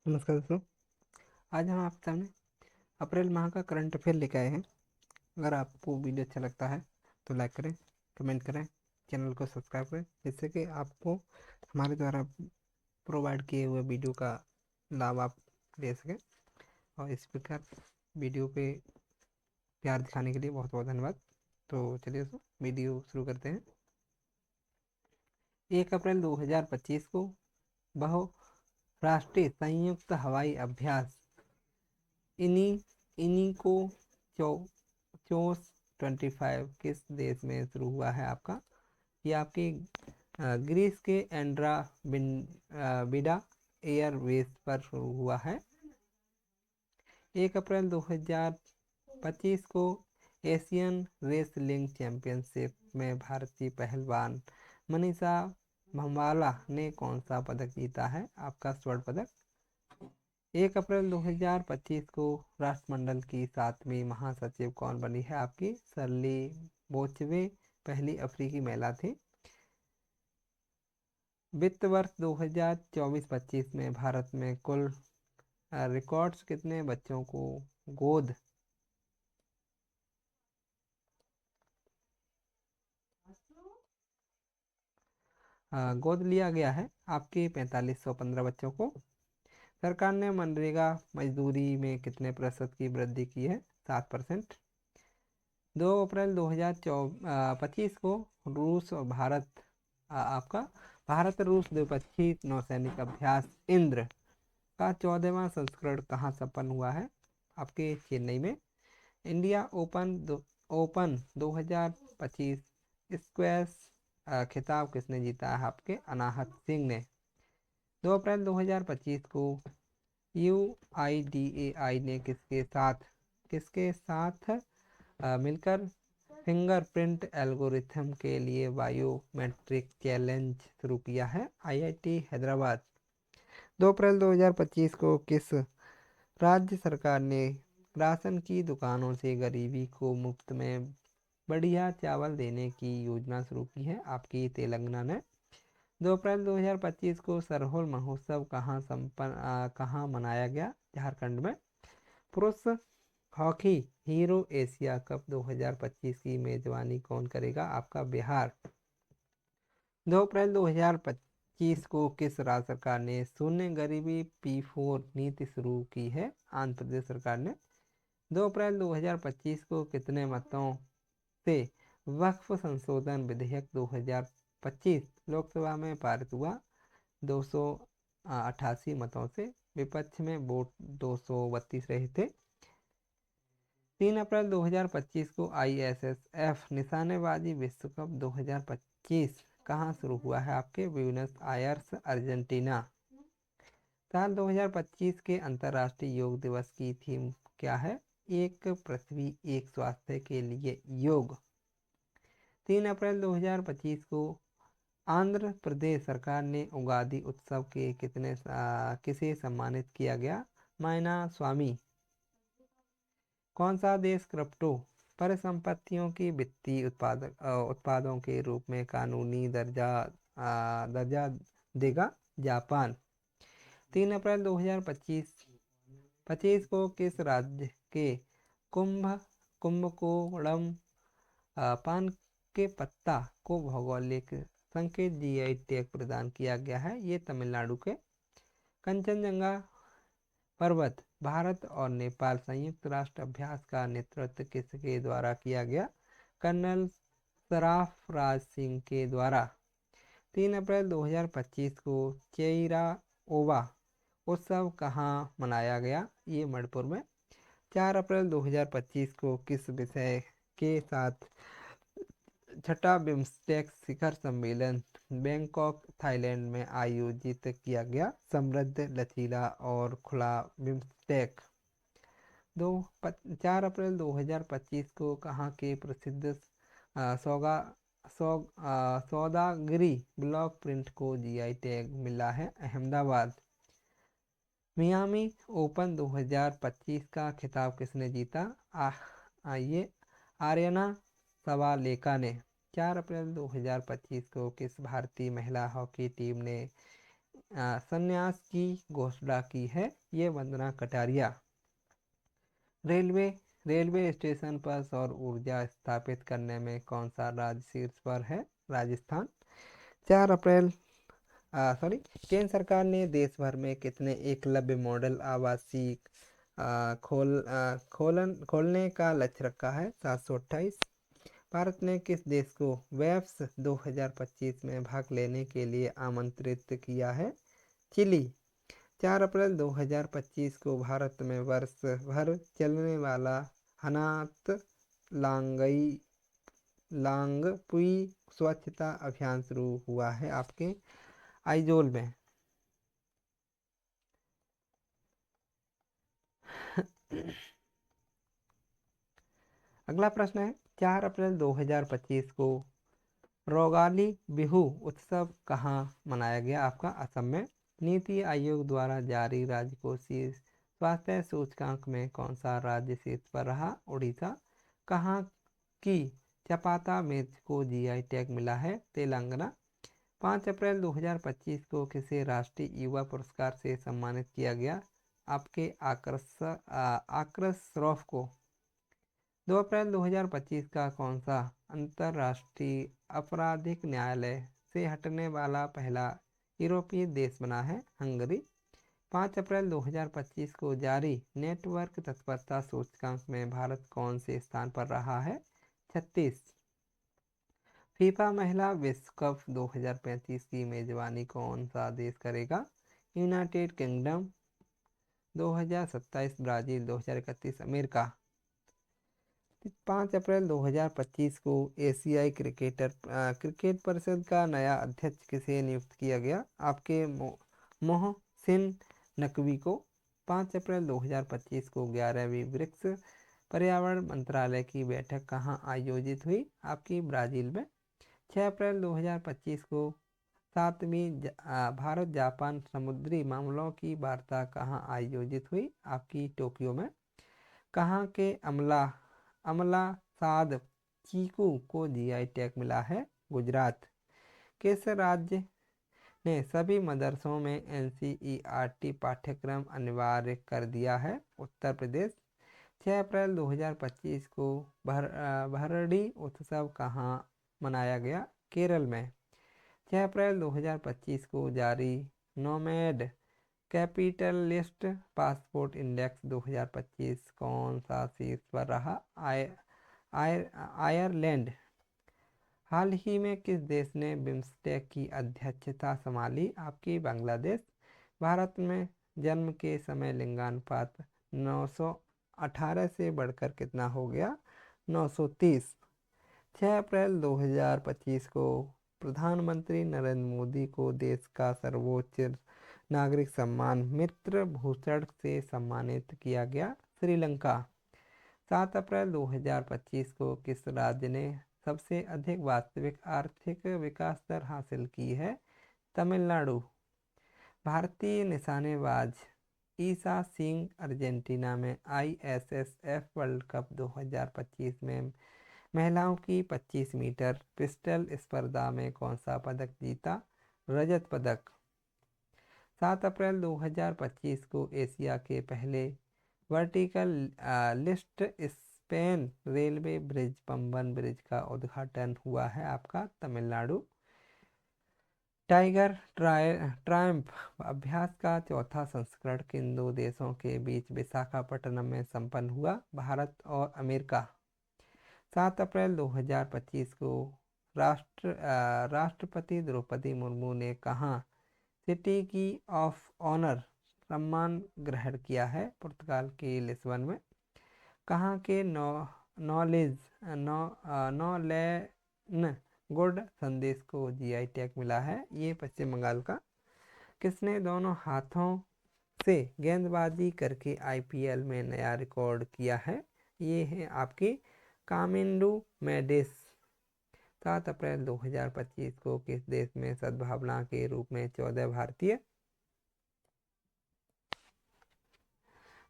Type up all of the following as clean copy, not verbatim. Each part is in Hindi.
नमस्कार दोस्तों। आज हम आपके सामने अप्रैल माह का करंट अफेयर लेके आए हैं। अगर आपको वीडियो अच्छा लगता है तो लाइक करें, कमेंट करें, चैनल को सब्सक्राइब करें, जिससे कि आपको हमारे द्वारा प्रोवाइड किए हुए वीडियो का लाभ आप ले सकें। और इस प्रकार वीडियो पे प्यार दिखाने के लिए बहुत बहुत धन्यवाद। तो चलिए दोस्तों, वीडियो शुरू करते हैं। 1 अप्रैल 2025 को बहुराष्ट्रीय संयुक्त हवाई अभ्यास इन्हीं इन्हीं को चौ चोस 25 किस देश में शुरू हुआ है आपका? ये आपके ग्रीस के एंड्रा बिडा एयरवेज पर शुरू हुआ है। 1 अप्रैल 2025 को एशियन रेसलिंग चैंपियनशिप में भारतीय पहलवान मनीषा भंवाला ने कौन सा पदक जीता है? आपका स्वर्ण पदक। 1 अप्रैल 2025 को राष्ट्रमंडल की 7वीं महासचिव कौन बनी है आपकी? सरली बोचवे पहली अफ्रीकी महिला थी। वित्त वर्ष 2024-25 में भारत में कुल रिकॉर्ड्स कितने बच्चों को गोद गोद लिया गया है? आपके 4515 बच्चों को। सरकार ने मनरेगा मजदूरी में कितने प्रतिशत की वृद्धि की है? 7%। 2 अप्रैल 2025 को रूस और भारत आपका भारत रूस द्विपक्षीय नौसैनिक अभ्यास इंद्र का 14वां संस्करण कहाँ संपन्न हुआ है? आपके चेन्नई में। इंडिया ओपन 2025 स्क्वैश खिताब किसने जीता है? आपके अनाहत सिंह ने। 2 अप्रैल 2025 को UIDAI ने किसके साथ मिलकर फिंगरप्रिंट एल्गोरिथम के लिए बायोमेट्रिक चैलेंज शुरू किया है? IIT हैदराबाद। 2 अप्रैल 2025 को किस राज्य सरकार ने राशन की दुकानों से गरीबी को मुफ्त में बढ़िया चावल देने की योजना शुरू की है? आपकी तेलंगाना ने। 2 अप्रैल 2025 को सरहुल महोत्सव कहाँ मनाया गया? झारखंड में। पुरुष हॉकी हीरो एशिया कप 2025 की मेजबानी कौन करेगा? आपका बिहार। 2 अप्रैल 2025 को किस राज्य सरकार ने शून्य गरीबी P4 नीति शुरू की है? आंध्र प्रदेश सरकार ने। 2 अप्रैल 2025 को कितने मतों से वक्फ संशोधन विधेयक 2025 लोकसभा में पारित हुआ? 288 मतों से। विपक्ष में वोट 232 रहे थे। 3 अप्रैल 2025 को ISSF निशानेबाजी विश्व कप 2025 कहाँ शुरू हुआ है? आपके ब्यूनस आयर्स अर्जेंटीना। साल 2025 के अंतर्राष्ट्रीय योग दिवस की थीम क्या है? एक पृथ्वी एक स्वास्थ्य के लिए योग। 3 अप्रैल 2025 को आंध्र प्रदेश सरकार ने उगादी उत्सव के किसे सम्मानित किया गया? मायना स्वामी। कौन सा देश क्रिप्टो परिसंपत्तियों की वित्तीय उत्पादों के रूप में कानूनी दर्जा देगा? जापान। 3 अप्रैल 2025 को किस राज्य के कुंभकोणम पान के पत्ता को भौगोलिक संकेत GI टैग प्रदान किया गया है? ये तमिलनाडु के। कंचनजंगा पर्वत भारत और नेपाल संयुक्त राष्ट्र अभ्यास का नेतृत्व किसके द्वारा किया गया? कर्नल सराफराज सिंह के द्वारा। 3 अप्रैल 2025 को चेइरा ओवा उत्सव कहाँ मनाया गया? ये मणिपुर में। 4 अप्रैल 2025 को किस विषय के साथ छठा बिम्स्टेक शिखर सम्मेलन बैंकॉक थाईलैंड में आयोजित किया गया? समृद्ध लचीला और खुला बिम्स्टेक। 4 अप्रैल 2025 को कहाँ के प्रसिद्ध सौगा सौदागरी ब्लॉक प्रिंट को GI टैग मिला है? अहमदाबाद। मियामी ओपन 2025 का खिताब किसने जीता? ये आर्यना सवालेका ने। 4 अप्रैल 2025 को किस भारतीय महिला हॉकी टीम ने संन्यास की घोषणा की है? ये वंदना कटारिया। रेलवे स्टेशन पर सौर ऊर्जा स्थापित करने में कौन सा राज्य शीर्ष पर है? राजस्थान। 4 अप्रैल केंद्र सरकार ने देश भर में कितने एकलव्य मॉडल आवासीय खोलने का लक्ष्य रखा है? 728। भारत ने किस देश को वेब्स 2025 में भाग लेने के लिए आमंत्रित किया है? चिली। 4 अप्रैल 2025 को भारत में वर्ष भर चलने वाला हनात लांगपुई स्वच्छता अभियान शुरू हुआ है आपके आइजोल में। अगला प्रश्न है 4 अप्रैल 2025 को रोगाली बिहू उत्सव कहाँ मनाया गया? आपका असम में। नीति आयोग द्वारा जारी राजकोषीय स्वास्थ्य सूचकांक में कौन सा राज्य शीर्ष पर रहा? उड़ीसा। कहाँ की चपाता मिर्च को जीआई टैग मिला है? तेलंगाना। 5 अप्रैल 2025 को किसे राष्ट्रीय युवा पुरस्कार से सम्मानित किया गया? आपके आक्रस श्रॉफ को। 2 अप्रैल 2025 का कौन सा अंतर्राष्ट्रीय आपराधिक न्यायालय से हटने वाला पहला यूरोपीय देश बना है? हंगरी। 5 अप्रैल 2025 को जारी नेटवर्क तत्परता सूचकांक में भारत कौन से स्थान पर रहा है? 36। फीफा महिला विश्व कप 2035 की मेजबानी कौन सा देश करेगा? United kingdom. 2027 Brazil, 2031 America. 5 अप्रैल 2025 को एशियाई क्रिकेट परिषद का नया अध्यक्ष किसे नियुक्त किया गया? आपके मोहसिन नकवी को। 5 अप्रैल 2025 को 11वीं ब्रिक्स पर्यावरण मंत्रालय की बैठक कहाँ आयोजित हुई? आपकी ब्राज़ील में। 6 अप्रैल 2025 को 7वीं भारत जापान समुद्री मामलों की वार्ता कहाँ आयोजित हुई? आपकी टोक्यो में। कहाँ के अमला साद चीकू को जीआई टैग मिला है? गुजरात। किस राज्य ने सभी मदरसों में एनसीईआरटी पाठ्यक्रम अनिवार्य कर दिया है? उत्तर प्रदेश। 6 अप्रैल 2025 को भरड़ी उत्सव कहाँ मनाया गया? केरल में। 6 अप्रैल 2025 को जारी नोमैड कैपिटलिस्ट पासपोर्ट इंडेक्स 2025 कौन सा शीर्ष पर रहा? आयरलैंड। हाल ही में किस देश ने बिम्स्टेक की अध्यक्षता संभाली? आपकी बांग्लादेश। भारत में जन्म के समय लिंगानुपात 918 से बढ़कर कितना हो गया? 930। 6 अप्रैल 2025 को प्रधानमंत्री नरेंद्र मोदी को देश का सर्वोच्च नागरिक सम्मान मित्र भूषण से सम्मानित किया गया? श्रीलंका। 7 अप्रैल 2025 को किस राज्य ने सबसे अधिक वास्तविक आर्थिक विकास दर हासिल की है? तमिलनाडु। भारतीय निशानेबाज ईशा सिंह अर्जेंटीना में आईएसएसएफ वर्ल्ड कप 2025 में महिलाओं की 25 मीटर पिस्टल स्पर्धा में कौन सा पदक जीता? रजत पदक। 7 अप्रैल 2025 को एशिया के पहले vertical lift Spain railway bridge Pamban bridge का उद्घाटन हुआ है आपका तमिलनाडु। टाइगर ट्रायम्फ अभ्यास का चौथा संस्करण किन दो देशों के बीच विशाखापट्टनम में संपन्न हुआ? भारत और अमेरिका। 7 अप्रैल 2025 को राष्ट्रपति द्रौपदी मुर्मू ने कहाँ सिटी की ऑफ ऑनर सम्मान ग्रहण किया है? पुर्तगाल के लिस्बन में। कहाँ के नॉलेन गुड संदेश को जीआई टैग मिला है? ये पश्चिम बंगाल का। किसने दोनों हाथों से गेंदबाजी करके आईपीएल में नया रिकॉर्ड किया है? ये है आपकी कामिंडू मेडिस। 7 अप्रैल 2025 को किस देश में सद्भावना के रूप में 14 भारतीय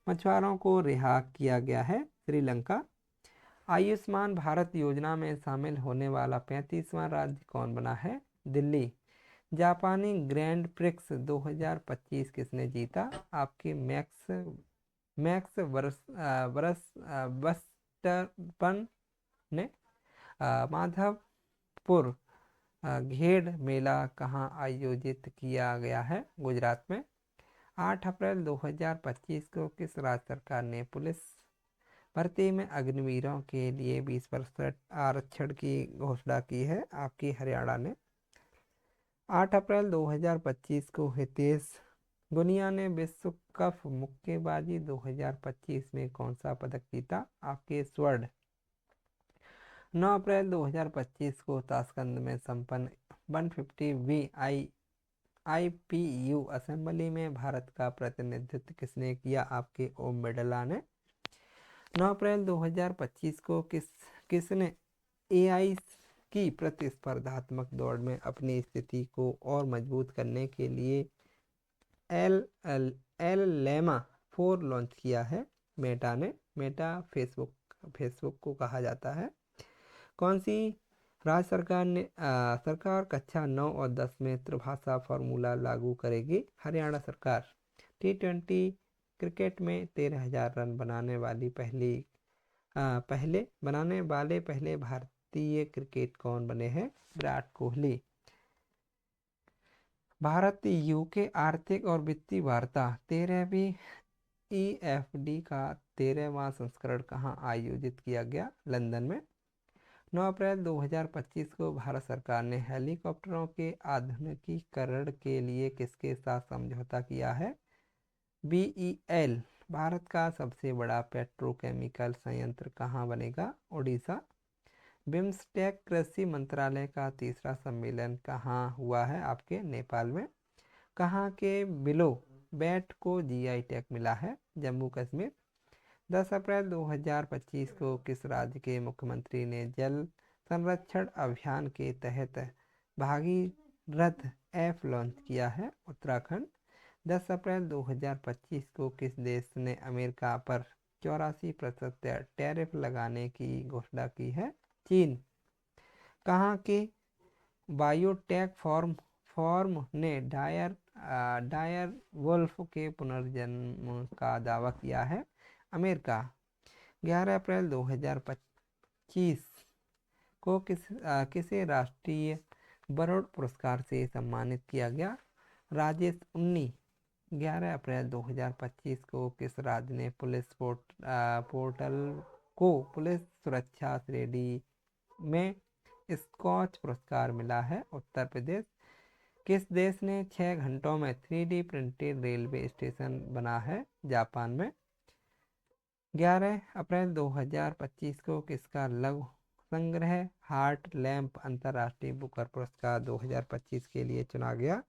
मछुआरों को रिहा किया गया है? श्रीलंका। आयुष्मान भारत योजना में शामिल होने वाला 35वां राज्य कौन बना है? दिल्ली। जापानी ग्रैंड प्रिक्स 2025 किसने जीता? आपके मैक्स मैक्स वर्स्टपन ने। माधवपुर घेड़ मेला कहाँ आयोजित किया गया है? गुजरात में। 8 अप्रैल 2025 को किस राज्य सरकार ने पुलिस भर्ती में अग्निवीरों के लिए 20% आरक्षण की घोषणा की है? आपकी हरियाणा ने। 8 अप्रैल 2025 को हितेश गुनिया ने विश्व कप मुक्केबाजी 2025 में कौन सा पदक जीता? आपके स्वर्ण। 9 अप्रैल 2025 को ताशकंद में संपन्न 150वीं IPU असेंबली में भारत का प्रतिनिधित्व किसने किया? आपके ओम बिड़ला ने। 9 अप्रैल 2025 को किसने AI की प्रतिस्पर्धात्मक दौड़ में अपनी स्थिति को और मजबूत करने के लिए एल लेमा 4 लॉन्च किया है? मेटा ने। मेटा फेसबुक को कहा जाता है। कौन सी राज्य सरकार कक्षा 9 और 10 में त्रिभाषा फार्मूला लागू करेगी? हरियाणा सरकार। T20 क्रिकेट में 13,000 रन बनाने वाले पहले भारतीय क्रिकेट कौन बने हैं? विराट कोहली। भारत यूके आर्थिक और वित्तीय वार्ता 13वीं EFD का 13वां संस्करण कहाँ आयोजित किया गया? लंदन में। 9 अप्रैल 2025 को भारत सरकार ने हेलीकॉप्टरों के आधुनिकीकरण के लिए किसके साथ समझौता किया है? BEL। भारत का सबसे बड़ा पेट्रोकेमिकल संयंत्र कहाँ बनेगा? ओडिशा। बिम्स्टेक कृषि मंत्रालय का तीसरा सम्मेलन कहाँ हुआ है? आपके नेपाल में। कहाँ के बिलो बैट को GI टैग मिला है? जम्मू कश्मीर। 10 अप्रैल 2025 को किस राज्य के मुख्यमंत्री ने जल संरक्षण अभियान के तहत भागीरथ ऐप लॉन्च किया है? उत्तराखंड। 10 अप्रैल 2025 को किस देश ने अमेरिका पर 84% टैरिफ लगाने की घोषणा की है? चीन। कहाँ के बायोटेक फॉर्म ने डायर वुल्फ के पुनर्जन्म का दावा किया है? अमेरिका। 11 अप्रैल 2025 को किसे राष्ट्रीय बरूड पुरस्कार से सम्मानित किया गया? राजेश उन्नी। 11 अप्रैल 2025 को किस राज्य ने पुलिस पोर्टल को पुलिस सुरक्षा श्रेणी में स्कॉच पुरस्कार मिला है? उत्तर प्रदेश। किस देश ने 6 घंटों में 3D प्रिंटेड रेलवे स्टेशन बना है? जापान में। 11 अप्रैल 2025 को किसका लघु संग्रह हार्ट लैम्प अंतर्राष्ट्रीय बुकर पुरस्कार 2025 के लिए चुना गया?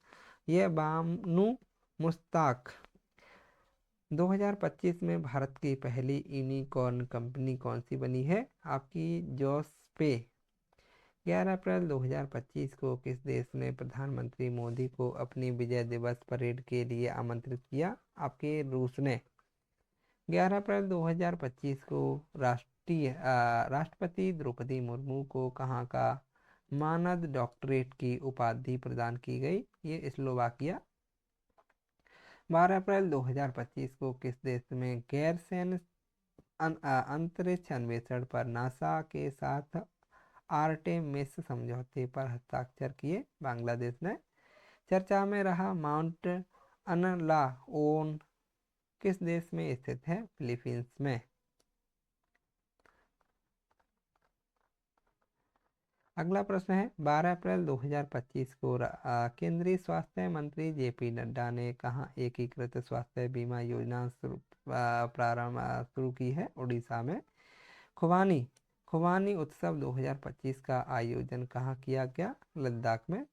यह बानु मुश्ताक। 2025 में भारत की पहली यूनिकॉर्न कंपनी कौन सी बनी है? आपकी जोसपे। 11 अप्रैल 2025 को किस देश ने प्रधानमंत्री मोदी को अपनी विजय दिवस परेड के लिए आमंत्रित किया? आपके रूस ने। 11 अप्रैल 2025 को राष्ट्रपति द्रौपदी मुर्मू को कहाँ का मानद डॉक्टरेट की उपाधि प्रदान की गई? ये स्लोवाकिया। 12 अप्रैल 2025 को किस देश में गैर सैन्य अंतरिक्ष अन्वेषण पर नासा के साथ आर्टेमिस समझौते पर हस्ताक्षर किए? बांग्लादेश ने। चर्चा में रहा माउंट अनलाओन किस देश में स्थित है? फिलीपींस में। अगला प्रश्न है 12 अप्रैल 2025 को केंद्रीय स्वास्थ्य मंत्री JP नड्डा ने कहाँ एकीकृत स्वास्थ्य बीमा योजना शुरू की है? उड़ीसा में। खुबानी उत्सव 2025 का आयोजन कहाँ किया गया? लद्दाख में।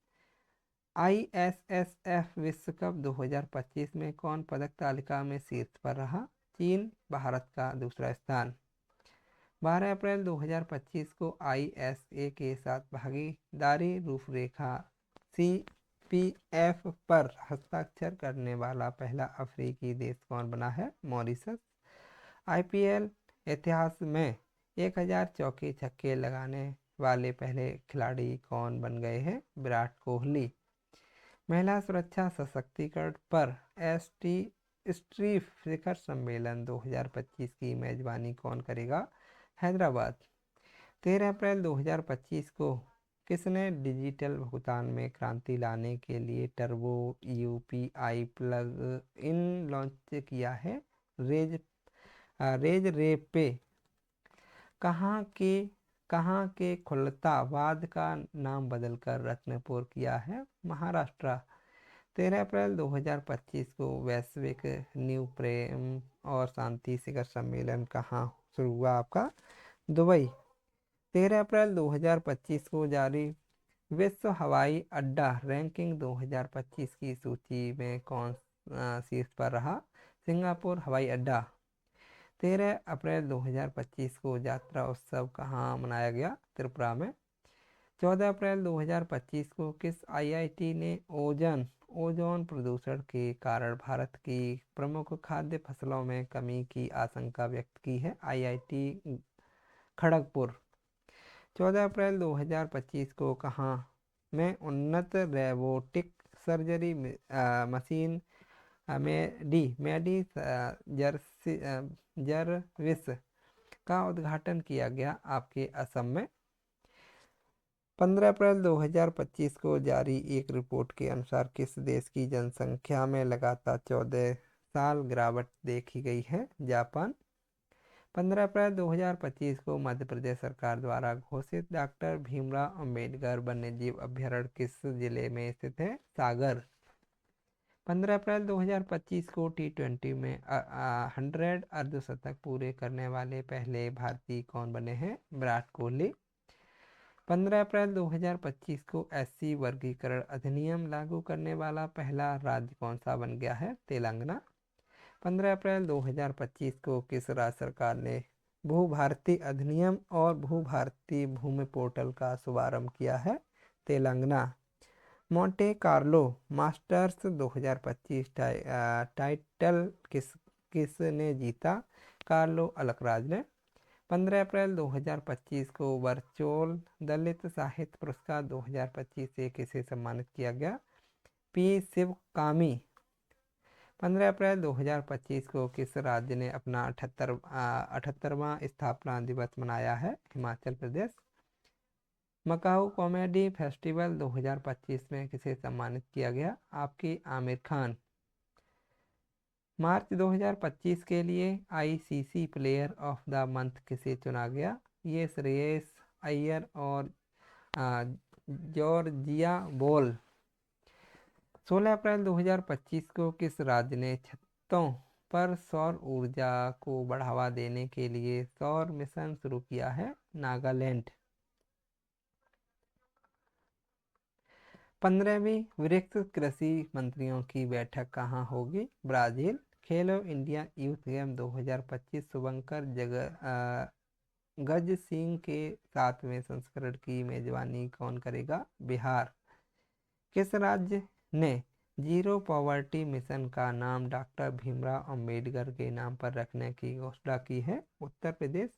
ISSF विश्व कप 2025 में कौन पदक तालिका में शीर्ष पर रहा? चीन। भारत का दूसरा स्थान। 12 अप्रैल 2025 को ISA के साथ भागीदारी रूपरेखा CPF पर हस्ताक्षर करने वाला पहला अफ्रीकी देश कौन बना है? मॉरिशस। IPL इतिहास में 1000 चौके छक्के लगाने वाले पहले खिलाड़ी कौन बन गए हैं? विराट कोहली। महिला सुरक्षा सशक्तिकरण पर एसटी स्ट्रीट शिखर सम्मेलन 2025 की मेजबानी कौन करेगा? हैदराबाद। 13 अप्रैल 2025 को किसने डिजिटल भुगतान में क्रांति लाने के लिए turbo UPI plug in launch किया है? रेज रेज रे पे। कहाँ के खुलताबाद का नाम बदलकर रत्नपुर किया है? महाराष्ट्र। 13 अप्रैल 2025 को वैश्विक न्यू प्रेम और शांति शिखर सम्मेलन कहाँ शुरू हुआ आपका? दुबई। 13 अप्रैल 2025 को जारी विश्व हवाई अड्डा रैंकिंग 2025 की सूची में कौन शीर्ष पर रहा? सिंगापुर हवाई अड्डा। 13 अप्रैल 2025 को यात्रा उत्सव कहाँ मनाया गया? त्रिपुरा में। 14 अप्रैल 2025 को किस आईआईटी ने ओजोन प्रदूषण के कारण भारत की प्रमुख खाद्य फसलों में कमी की आशंका व्यक्त की है? आईआईटी खड़गपुर। 14 अप्रैल 2025 को कहाँ में उन्नत रोबोटिक सर्जरी मशीन मेडी जरविस का उद्घाटन किया गया आपके असम में? 15 अप्रैल 2025 को जारी एक रिपोर्ट के अनुसार किस देश की जनसंख्या में लगातार 14 साल गिरावट देखी गई है? जापान। 15 अप्रैल 2025 को मध्य प्रदेश सरकार द्वारा घोषित डॉक्टर भीमराव अंबेडकर वन्यजीव अभयारण्य किस जिले में स्थित है? सागर। 15 अप्रैल 2025 को T20 में 100 अर्धशतक पूरे करने वाले पहले भारतीय कौन बने हैं? विराट कोहली। 15 अप्रैल 2025 को एससी वर्गीकरण अधिनियम लागू करने वाला पहला राज्य कौन सा बन गया है? तेलंगाना। 15 अप्रैल 2025 को किस राज्य सरकार ने भू भारती अधिनियम और भू भारती भूमि पोर्टल का शुभारंभ किया है? Telangana. Monte Carlo masters 2025 title किसने जीता? कार्लो अलकराज ने। 15 अप्रैल 2025 को वर्चुअल दलित साहित्य पुरस्कार 2025 से किसे सम्मानित किया गया? पी शिवकामी। 15 अप्रैल 2025 को किस राज्य ने अपना 78वां स्थापना दिवस मनाया है? हिमाचल प्रदेश। मकाऊ कॉमेडी फेस्टिवल 2025 में किसे सम्मानित किया गया? आपकी आमिर खान। मार्च 2025 के लिए ICC player of the month किसे चुना गया? ये श्रेयस अय्यर और जॉर्जिया बोल। 16 अप्रैल 2025 को किस राज्य ने छतों पर सौर ऊर्जा को बढ़ावा देने के लिए सौर मिशन शुरू किया है? नागालैंड। 15वीं ब्रिक्स कृषि मंत्रियों की बैठक कहाँ होगी? ब्राजील। खेलो इंडिया यूथ गेम 2025 शुभंकर गज सिंह के 7वें संस्करण की मेजबानी कौन करेगा? बिहार। किस राज्य ने जीरो पॉवर्टी मिशन का नाम डॉक्टर भीमराव अंबेडकर के नाम पर रखने की घोषणा की है? उत्तर प्रदेश।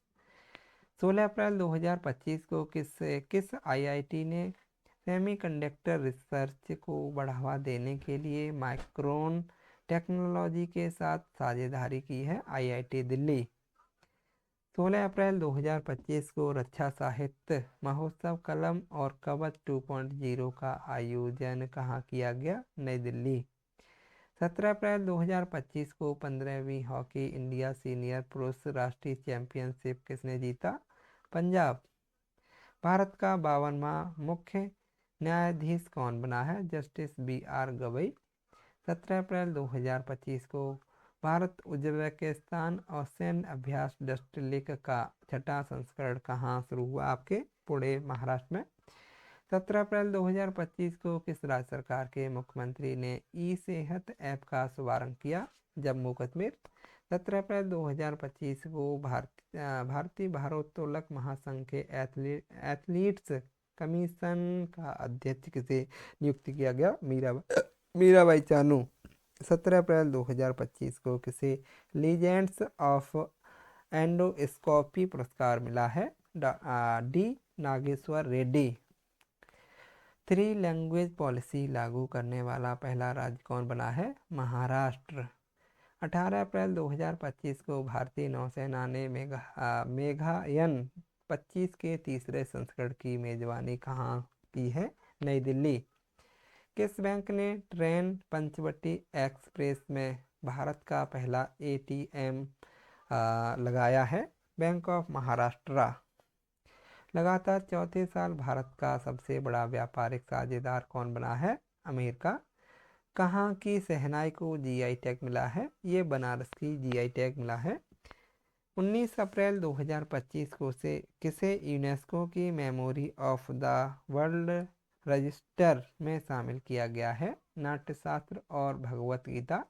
16 अप्रैल 2025 को किस आईआईटी ने सेमीकंडक्टर रिसर्च को बढ़ावा देने के लिए माइक्रोन टेक्नोलॉजी के साथ साझेदारी की है? आईआईटी दिल्ली। 16 अप्रैल 2025 को रक्षा साहित्य महोत्सव कलम और कवच 2.0 का आयोजन कहाँ किया गया? नई दिल्ली। 17 अप्रैल 2025 को 15वीं हॉकी इंडिया सीनियर पुरुष राष्ट्रीय चैंपियनशिप किसने जीता? पंजाब। भारत का 52वां मुख्य न्यायाधीश कौन बना है? Justice BR Gavai. 17 अप्रैल 2025 को भारत उज्बेकिस्तान और सैन्य अभ्यास डस्टलिक का 6वां संस्करण कहाँ शुरू हुआ? आपके पुणे महाराष्ट्र में। 17 अप्रैल 2025 को किस राज्य सरकार के मुख्यमंत्री ने ई-सेहत ऐप का शुभारंभ किया? जम्मू कश्मीर। 17 अप्रैल 2025 को भारतीय भारोत्तोलक महासंघ के एथलीट्स कमीशन का अध्यक्ष किसे नियुक्त किया गया? मीराबाई चानू। 17 अप्रैल 2025 को किसे लीजेंड्स ऑफ एंडोस्कोपी पुरस्कार मिला है? D Nageshwar Reddy. 3 language policy लागू करने वाला पहला राज्य कौन बना है? महाराष्ट्र। 18 अप्रैल 2025 को भारतीय नौसेना ने मेघायन 25 के तीसरे संस्करण की मेजबानी कहाँ की है? नई दिल्ली। किस बैंक ने ट्रेन पंचवटी एक्सप्रेस में भारत का पहला एटीएम लगाया है? Bank of Maharashtra. लगातार चौथे साल भारत का सबसे बड़ा व्यापारिक साझेदार कौन बना है? अमेरिका। कहाँ की शहनाई को जीआई टैग मिला है? ये बनारस की जीआई टैग मिला है। 19 अप्रैल 2025 को से किसे यूनेस्को की memory of the world register में शामिल किया गया है? नाट्यशास्त्र और भगवत गीता।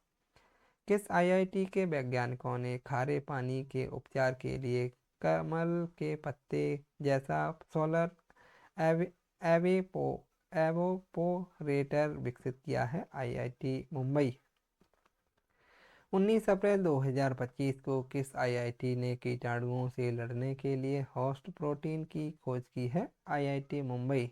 किस आईआईटी के वैज्ञानिकों ने खारे पानी के उपचार के लिए कमल के पत्ते जैसा सोलर एवेपो एवोपोरेटर विकसित किया है? आईआईटी मुंबई। 19 अप्रैल 2025 को किस आईआईटी ने कीटाणुओं से लड़ने के लिए होस्ट प्रोटीन की खोज की है? IIT Mumbai.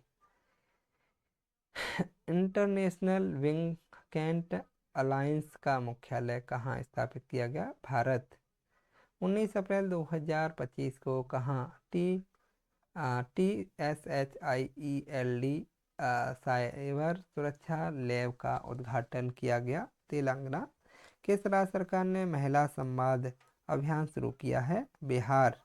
International big cat alliance का मुख्यालय कहाँ स्थापित किया गया? भारत। 19 अप्रैल 2025 को कहाँ TSHIELD साइबर सुरक्षा लैब का उद्घाटन किया गया? तेलंगाना। किस राज्य सरकार ने महिला संवाद अभियान शुरू किया है? बिहार।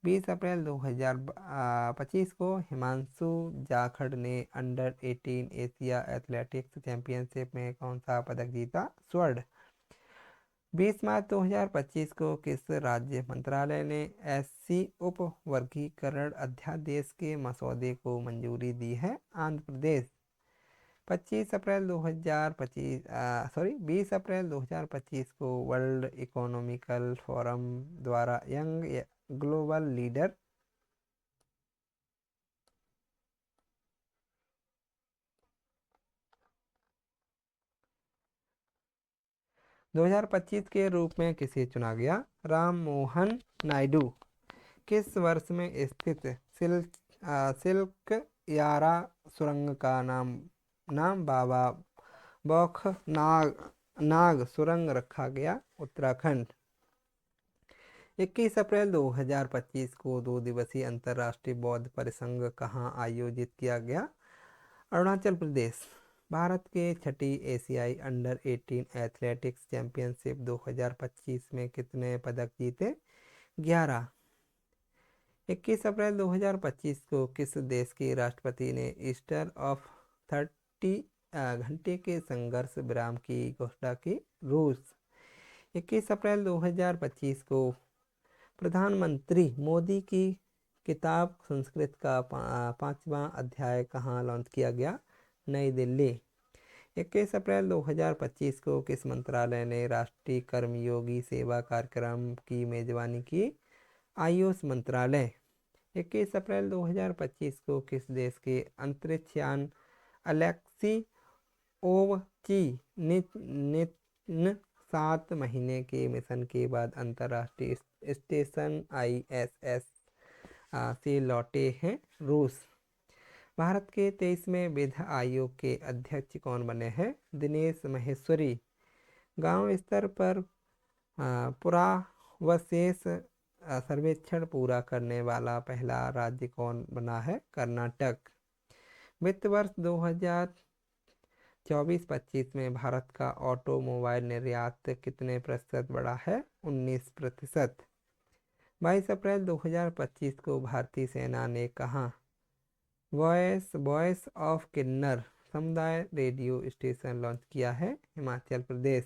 20 अप्रैल 2025 को हिमांशु जाखड़ ने अंडर 18 एशिया एथलेटिक्स चैंपियनशिप में कौन सा पदक जीता? स्वर्ण। 20 मार्च 2025 को किस राज्य मंत्रालय ने एससी उप वर्गीकरण अध्यादेश के मसौदे को मंजूरी दी है? आंध्र प्रदेश। 20 अप्रैल 2025 को वर्ल्ड इकोनॉमिकल फोरम द्वारा यंग ग्लोबल लीडर 2025 के रूप में किसे चुना गया? राम मोहन नायडू। किस वर्ष में स्थित सिल्क यारा सुरंग का नाम बाबा बौख नाग सुरंग रखा गया? उत्तराखंड। 21 अप्रैल 2025 को 2 दिवसीय अंतर्राष्ट्रीय बौद्ध परिसंघ कहाँ आयोजित किया गया? अरुणाचल प्रदेश। भारत के छठी एशियाई अंडर 18 एथलेटिक्स चैंपियनशिप 2025 में कितने पदक जीते? 11। 21 अप्रैल 2025 को किस देश के राष्ट्रपति ने ईस्टर ऑफ 30 घंटे के संघर्ष विराम की घोषणा की? रूस। 21 अप्रैल 2025 को प्रधानमंत्री मोदी की किताब संस्कृत का 5वां अध्याय कहाँ लॉन्च किया गया? नई दिल्ली। 21 अप्रैल 2025 को किस मंत्रालय ने राष्ट्रीय कर्मयोगी सेवा कार्यक्रम की मेजबानी की? आयुष मंत्रालय। 21 अप्रैल 2025 को किस देश के अंतरिक्षयान अलेक्सी ओवचिनिन 7 महीने के मिशन के बाद अंतर्राष्ट्रीय स्टेशन ISS से लौटे हैं? रूस। भारत के 23वें वित्त आयोग के अध्यक्ष कौन बने हैं? दिनेश माहेश्वरी। गांव स्तर पर पुरावशेष सर्वेक्षण पूरा करने वाला पहला राज्य कौन बना है? कर्नाटक। वित्त वर्ष 2024-25 में भारत का ऑटोमोबाइल निर्यात कितने प्रतिशत बढ़ा है? 19%। 22 अप्रैल 2025 को भारतीय सेना ने कहाँ वॉइस ऑफ किन्नर समुदाय रेडियो स्टेशन लॉन्च किया है? हिमाचल प्रदेश।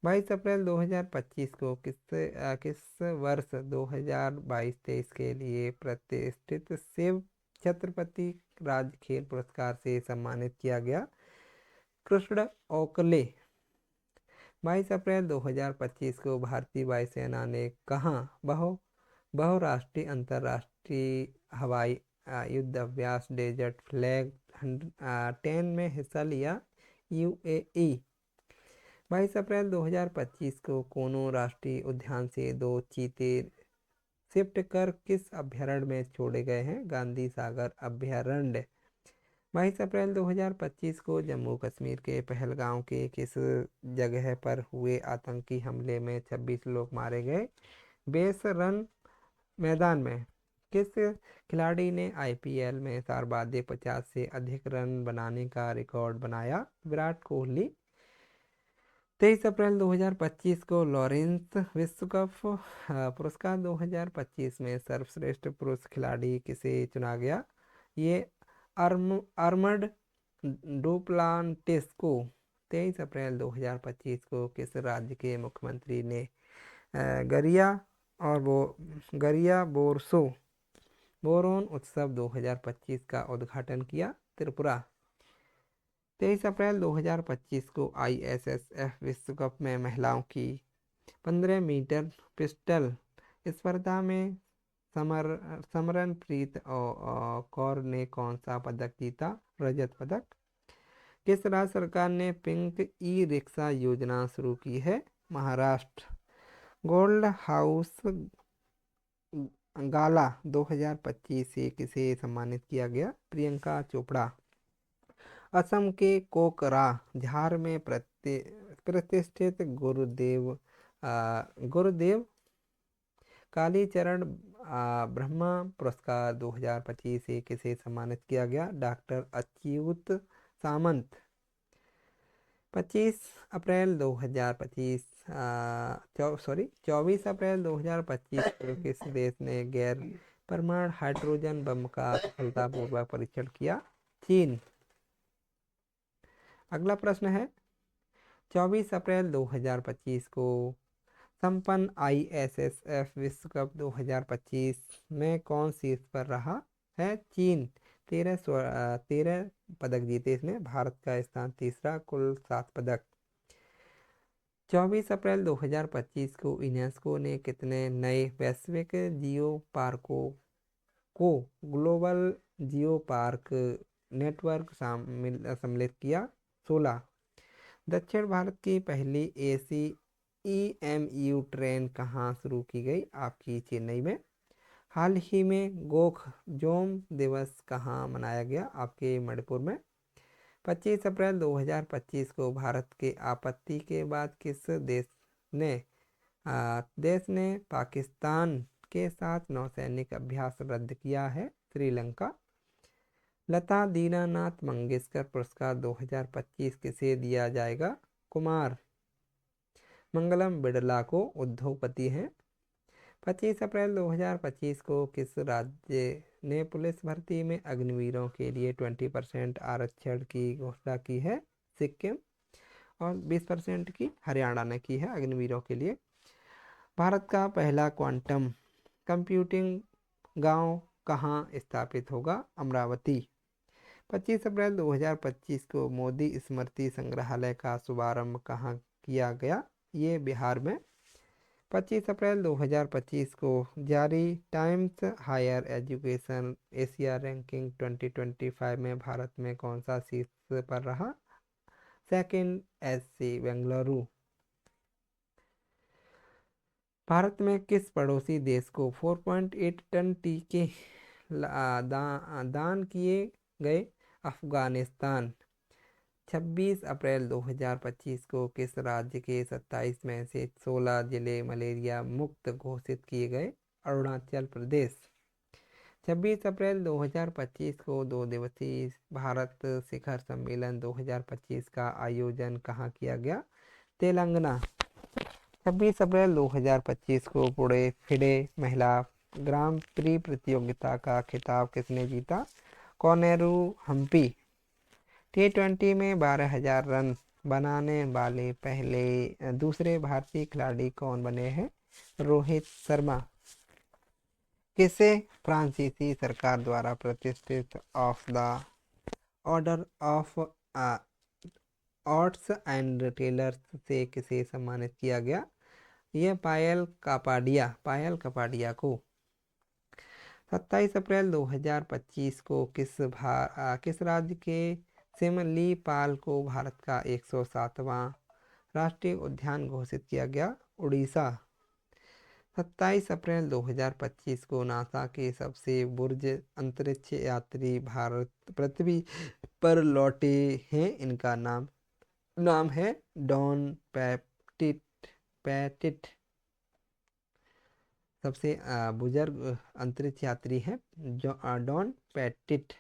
22 अप्रैल 2025 को किस वर्ष 2022-23 के लिए प्रतिष्ठित शिव छत्रपति राज्य खेल पुरस्कार से सम्मानित किया गया? कृष्ण ओकले। 22 अप्रैल 2025 को भारतीय वायुसेना ने कहाँ बहुराष्ट्रीय अंतर्राष्ट्रीय हवाई युद्ध अभ्यास डेजर्ट फ्लैग 10 में हिस्सा लिया? UAE। 22 अप्रैल 2025 को कोनो राष्ट्रीय उद्यान से 2 चीते शिफ्ट कर किस अभ्यारण्य में छोड़े गए हैं? गांधी सागर अभ्यारण्य। 22 अप्रैल 2025 को जम्मू कश्मीर के पहलगांव के किस जगह पर हुए आतंकी हमले में 26 लोग मारे गए? बेस रन मैदान में। किस खिलाड़ी ने आईपीएल में सर्वाधिक 50 से अधिक रन बनाने का रिकॉर्ड बनाया? विराट कोहली। 23 अप्रैल 2025 को लॉरेंस विश्व कप पुरस्कार 2025 में सर्वश्रेष्ठ पुरुष खिलाड़ी किसे चुना गया? ये आर्मड डुप्लांटिस को। 23 अप्रैल 2025 को किस राज्य के मुख्यमंत्री ने गरिया और गरिया बोरोन उत्सव 2025 का उद्घाटन किया? त्रिपुरा। 23 अप्रैल 2025 को आईएसएसएफ विश्व कप में महिलाओं की 15 मीटर पिस्टल स्पर्धा में समरनप्रीत कौर ने कौन सा पदक जीता? रजत पदक। किस राज्य सरकार ने पिंक ई रिक्शा योजना शुरू की है? महाराष्ट्र। गोल्ड हाउस गाला 2025 से किसे सम्मानित किया गया? प्रियंका चोपड़ा। असम के कोकराझार में प्रतिष्ठित गुरुदेव कालीचरण ब्रह्मा पुरस्कार 2025 से किसे सम्मानित किया गया? डॉक्टर अच्युत सामंत। 24 अप्रैल 2025 को किस देश ने गैर परमाणु हाइड्रोजन बम का सफलतापूर्वक परीक्षण किया? चीन। अगला प्रश्न है 24 अप्रैल 2025 को संपन्न आईएसएसएफ विश्व कप 2025 में कौन शीर्ष पर रहा है? चीन। 13 पदक जीते इसने। भारत का स्थान तीसरा, कुल 7 पदक। 24 अप्रैल 2025 को यूनेस्को ने कितने नए वैश्विक जियो पार्कों को ग्लोबल जियो पार्क नेटवर्क सम्मिलित किया? 16। दक्षिण भारत की पहली एसी ईएमयू ट्रेन कहाँ शुरू की गई? आपकी चेन्नई में। हाल ही में गोखजोम दिवस कहाँ मनाया गया? आपके मणिपुर में। 25 अप्रैल 2025 को भारत के आपत्ति के बाद किस देश ने पाकिस्तान के साथ नौसैनिक अभ्यास रद्द किया है? श्रीलंका। लता दीनानाथ मंगेशकर पुरस्कार 2025 किसे दिया जाएगा? कुमार मंगलम बिड़ला को उद्योगपति हैं। 25 अप्रैल 2025 को किस राज्य ने पुलिस भर्ती में अग्निवीरों के लिए 20% आरक्षण की घोषणा की है? सिक्किम। और 20% की हरियाणा ने की है अग्निवीरों के लिए। भारत का पहला क्वांटम कंप्यूटिंग गांव कहाँ स्थापित होगा? अमरावती। 25 अप्रैल 2025 को मोदी स्मृति संग्रहालय का शुभारंभ कहाँ किया गया? ये बिहार में। 25 अप्रैल 2025 को जारी Times Higher Education Asia ranking 2025 में भारत में कौन सा शीर्ष पर रहा? Second SC Bengaluru. भारत में किस पड़ोसी देश को 4.8 टन टीके दान किए गए? अफगानिस्तान। 26 अप्रैल 2025 को किस राज्य के 27 में से 16 जिले मलेरिया मुक्त घोषित किए गए? अरुणाचल प्रदेश। 26 अप्रैल 2025 को 2 दिवसीय भारत शिखर सम्मेलन 2025 का आयोजन कहाँ किया गया? तेलंगाना। 26 अप्रैल 2025 को पुणे फिडे महिला ग्रां प्री प्रतियोगिता का खिताब किसने जीता? कोनेरू हम्पी। T20 में 12,000 रन बनाने वाले दूसरे भारतीय खिलाड़ी कौन बने हैं? रोहित शर्मा। किसे फ्रांसीसी सरकार द्वारा प्रतिष्ठित of the order of arts and letters से किसे सम्मानित किया गया? यह पायल कपाडिया को। 27 अप्रैल 2025 को किस राज्य के सिमलीपाल को भारत का 107वां राष्ट्रीय उद्यान घोषित किया गया? उड़ीसा। 27 अप्रैल 2025 को नासा के सबसे बुर्ज अंतरिक्ष यात्री भारत पृथ्वी पर लौटे हैं। इनका नाम है डॉन पैटिट। सबसे बुजुर्ग अंतरिक्ष यात्री है जो डॉन पैटिट।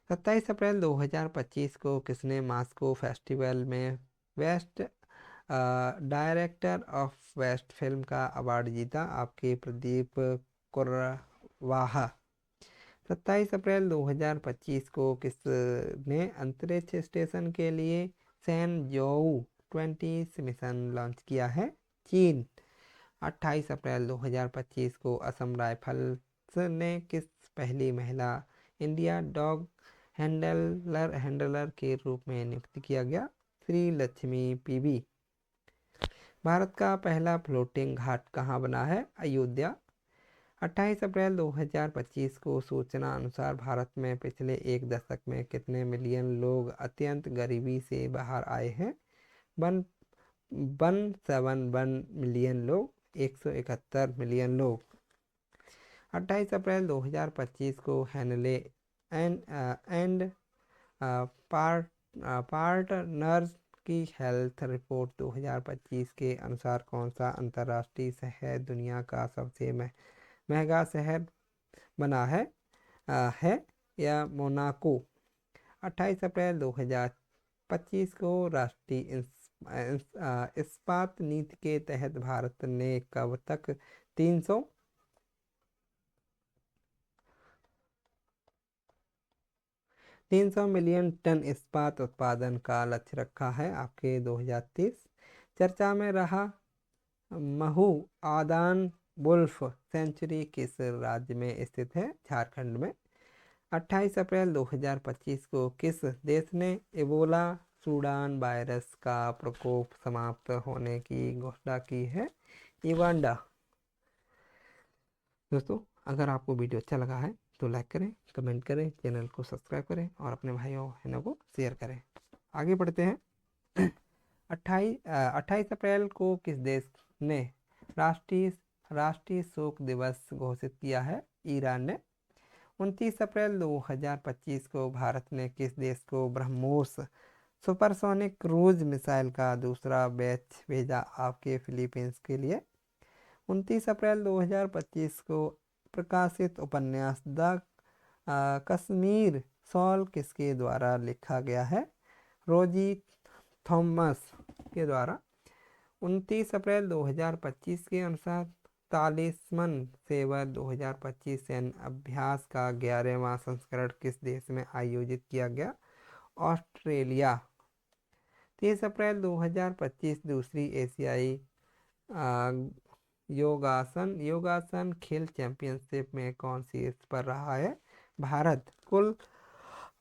27 अप्रैल 2025 को किसने मॉस्को फेस्टिवल में best director of best film का अवार्ड जीता? आपके प्रदीप कुरवाहा। 27 अप्रैल 2025 को किसने अंतरिक्ष स्टेशन के लिए सैनजोऊ 20 मिशन लॉन्च किया है? चीन। 28 अप्रैल 2025 को असम राइफल्स ने किस पहली महिला इंडिया डॉग हैंडलर के रूप में नियुक्त किया गया? श्री लक्ष्मी पीवी। भारत का पहला फ्लोटिंग घाट कहाँ बना है? अयोध्या। 28 अप्रैल 2025 को सूचना अनुसार भारत में पिछले एक दशक में कितने मिलियन लोग अत्यंत गरीबी से बाहर आए हैं? 171 मिलियन लोग, 171 मिलियन लोग। 28 अप्रैल 2025 को हैनले एंड पार्टनर्स की हेल्थ रिपोर्ट 2025 के अनुसार कौन सा अंतर्राष्ट्रीय शहर दुनिया का सबसे महंगा शहर बना है या मोनाको? 28 अप्रैल 2025 को राष्ट्रीय इस्पात नीति के तहत भारत ने कब तक 300 मिलियन टन इस्पात उत्पादन का लक्ष्य रखा है? आपके 2030। चर्चा में रहा महू आदान वुल्फ सेंचुरी किस राज्य में स्थित है? झारखंड में। 28 अप्रैल 2025 को किस देश ने इबोला सूडान वायरस का प्रकोप समाप्त होने की घोषणा की है? युगांडा। दोस्तों, अगर आपको वीडियो अच्छा लगा है तो लाइक करें, कमेंट करें, चैनल को सब्सक्राइब करें और अपने भाइयों बहनों को शेयर करें। आगे बढ़ते हैं। 28 अप्रैल को किस देश ने राष्ट्रीय शोक दिवस घोषित किया है? ईरान ने। 29 अप्रैल 2025 को भारत ने किस देश को ब्रह्मोस सुपरसोनिक क्रूज मिसाइल का दूसरा बैच भेजा? आपके फिलीपींस के लिए। 29 अप्रैल 2025 को प्रकाशित उपन्यास द कश्मीर शॉल किसके द्वारा लिखा गया है? रोजी थॉमस के द्वारा। 29 अप्रैल 2025 के अनुसार तालिस्मन सेवर 2025 सैन्य अभ्यास का 11वां संस्करण किस देश में आयोजित किया गया? ऑस्ट्रेलिया। 30 अप्रैल 2025 दूसरी एशियाई योगासन खेल चैंपियनशिप में कौन सी इस पर रहा है? भारत। कुल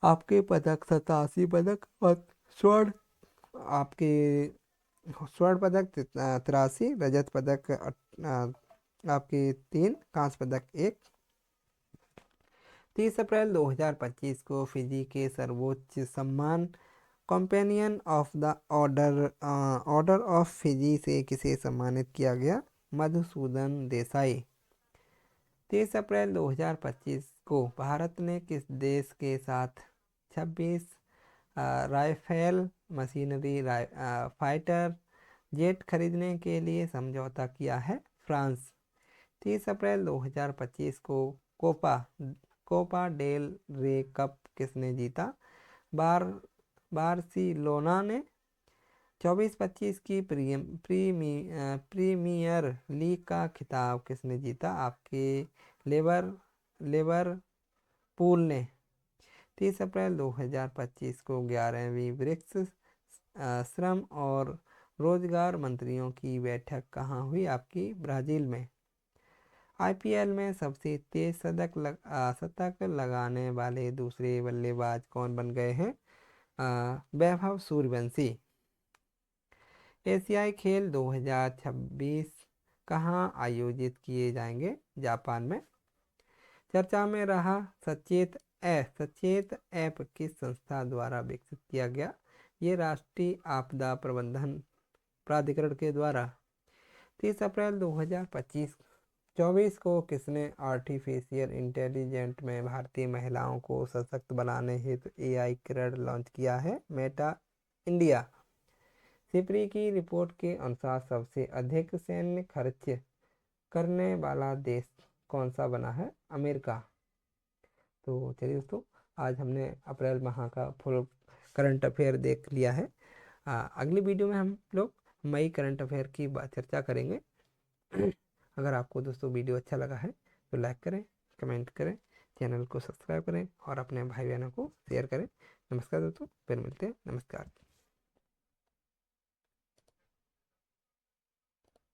आपके पदक 87 पदक और स्वर्ण पदक 83, रजत पदक आपके 3, कांस्य पदक 1। 30 अप्रैल 2025 को फिजी के सर्वोच्च सम्मान companion of the order of Fiji से किसे सम्मानित किया गया? मधुसूदन देसाई। 30 अप्रैल 2025 को भारत ने किस देश के साथ 26 राफेल मशीनरी फाइटर जेट खरीदने के लिए समझौता किया है? फ्रांस। 30 अप्रैल 2025 को कोपा डेल रे कप किसने जीता? बार्सिलोना ने। 24-25 की प्रीमियर लीग का खिताब किसने जीता? आपके लिवरपूल ने। 30 अप्रैल 2025 को 11वीं ब्रिक्स श्रम और रोजगार मंत्रियों की बैठक कहाँ हुई? आपकी ब्राज़ील में। आईपीएल में सबसे तेज शतक लगाने वाले दूसरे बल्लेबाज कौन बन गए हैं? वैभव सूर्यवंशी। एशियाई खेल 2026 कहाँ आयोजित किए जाएंगे? जापान में। चर्चा में रहा सचेत ऐप किस संस्था द्वारा विकसित किया गया? ये राष्ट्रीय आपदा प्रबंधन प्राधिकरण के द्वारा। 30 अप्रैल 2025 24 को किसने आर्टिफिशियल इंटेलिजेंट में भारतीय महिलाओं को सशक्त बनाने हेतु एआई किरण लॉन्च किया है? Meta India. सिप्री की रिपोर्ट के अनुसार सबसे अधिक सैन्य खर्च करने वाला देश कौन सा बना है? अमेरिका। तो चलिए दोस्तों, आज हमने अप्रैल माह का फुल करंट अफेयर देख लिया है। अगली वीडियो में हम लोग मई करंट अफेयर की चर्चा करेंगे। अगर आपको दोस्तों वीडियो अच्छा लगा है तो लाइक करें, कमेंट करें, चैनल को सब्सक्राइब करें और अपने भाई बहनों को शेयर करें। नमस्कार दोस्तों, फिर मिलते हैं। नमस्कार।